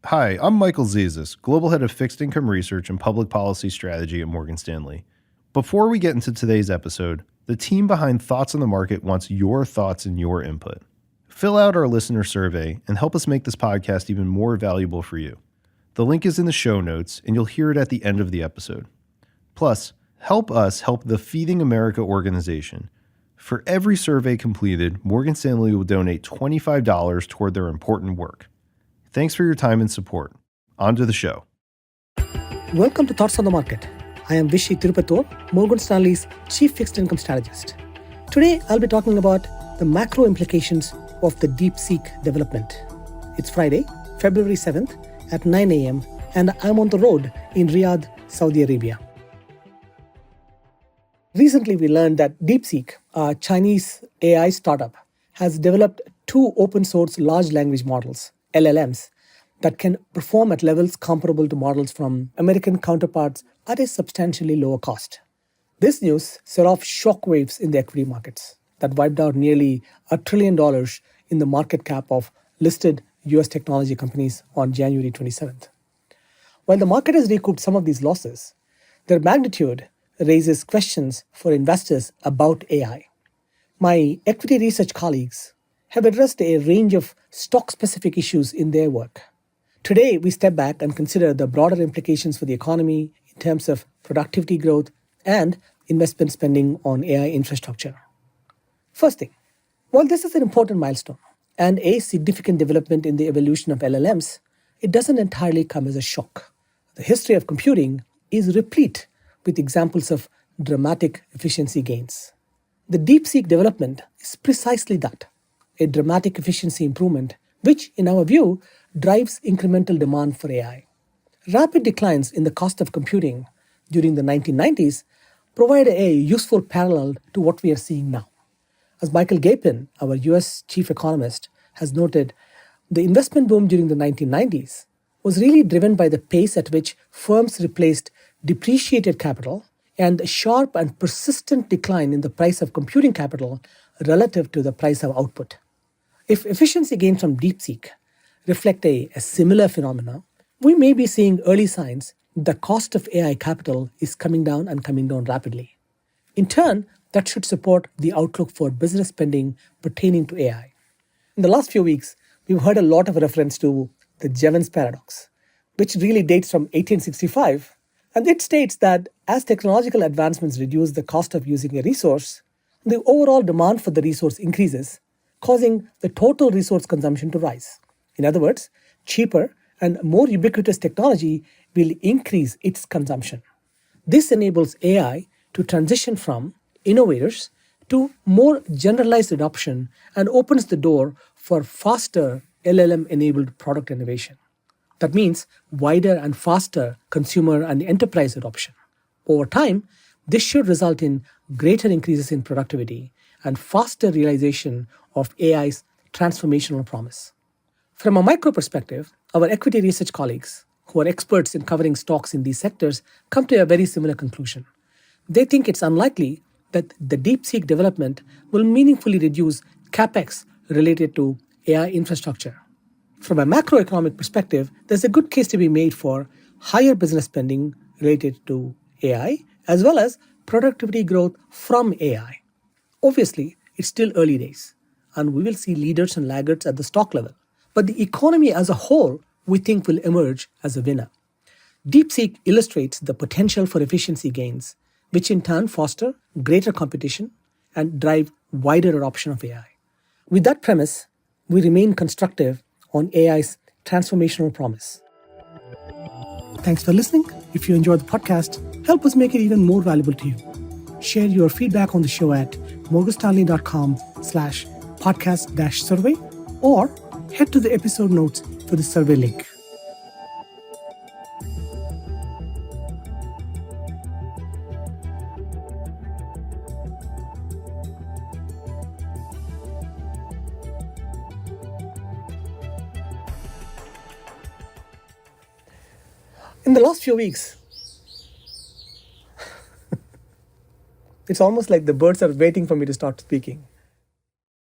Hi, I'm Michael Zezas, Global Head of Fixed Income Research and Public Policy Strategy at Morgan Stanley. Before we get into today's episode, the team behind Thoughts on the Market wants your thoughts and your input. Fill out our listener survey and help us make this podcast even more valuable for you. The link is in the show notes, and you'll hear it at the end of the episode. Plus, help us help the Feeding America organization. For every survey completed, Morgan Stanley will donate $25 toward their important work. Thanks for your time and support. On to the show. Welcome to Thoughts on the Market. I am Vishy Tirupatur, Morgan Stanley's Chief Fixed Income Strategist. Today, I'll be talking about the macro implications of the DeepSeek development. It's Friday, February 7th at 9 a.m. and I'm on the road in Riyadh, Saudi Arabia. Recently, we learned that DeepSeek, a Chinese AI startup, has developed two open source large language models, LLMs, that can perform at levels comparable to models from American counterparts at a substantially lower cost. This news set off shockwaves in the equity markets that wiped out nearly $1 trillion in the market cap of listed US technology companies on January 27th. While the market has recouped some of these losses, their magnitude raises questions for investors about AI. My equity research colleagues have addressed a range of stock-specific issues in their work. Today, we step back and consider the broader implications for the economy in terms of productivity growth and investment spending on AI infrastructure. First thing, while this is an important milestone and a significant development in the evolution of LLMs, it doesn't entirely come as a shock. The history of computing is replete with examples of dramatic efficiency gains. The DeepSeek development is precisely that, a dramatic efficiency improvement, which, in our view, drives incremental demand for AI. Rapid declines in the cost of computing during the 1990s provide a useful parallel to what we are seeing now. As Michael Gapin, our US chief economist, has noted, the investment boom during the 1990s was really driven by the pace at which firms replaced depreciated capital and a sharp and persistent decline in the price of computing capital relative to the price of output. If efficiency gains from DeepSeek reflect a similar phenomenon, we may be seeing early signs that the cost of AI capital is coming down and coming down rapidly. In turn, that should support the outlook for business spending pertaining to AI. In the last few weeks, we've heard a lot of reference to the Jevons paradox, which really dates from 1865, and it states that as technological advancements reduce the cost of using a resource, the overall demand for the resource increases, causing the total resource consumption to rise. In other words, cheaper and more ubiquitous technology will increase its consumption. This enables AI to transition from innovators to more generalized adoption and opens the door for faster LLM-enabled product innovation. That means wider and faster consumer and enterprise adoption. Over time, this should result in greater increases in productivity and faster realization of AI's transformational promise. From a micro perspective, our equity research colleagues, who are experts in covering stocks in these sectors, come to a very similar conclusion. They think it's unlikely that the DeepSeek development will meaningfully reduce CapEx related to AI infrastructure. From a macroeconomic perspective, there's a good case to be made for higher business spending related to AI, as well as productivity growth from AI. Obviously, it's still early days, and we will see leaders and laggards at the stock level. But the economy as a whole, we think, will emerge as a winner. DeepSeek illustrates the potential for efficiency gains, which in turn foster greater competition and drive wider adoption of AI. With that premise, we remain constructive on AI's transformational promise. Thanks for listening. If you enjoyed the podcast, help us make it even more valuable to you. Share your feedback on the show at morganstanley.com/podcast-survey or head to the episode notes for the survey link. In the last few weeks, it's almost like the birds are waiting for me to start speaking.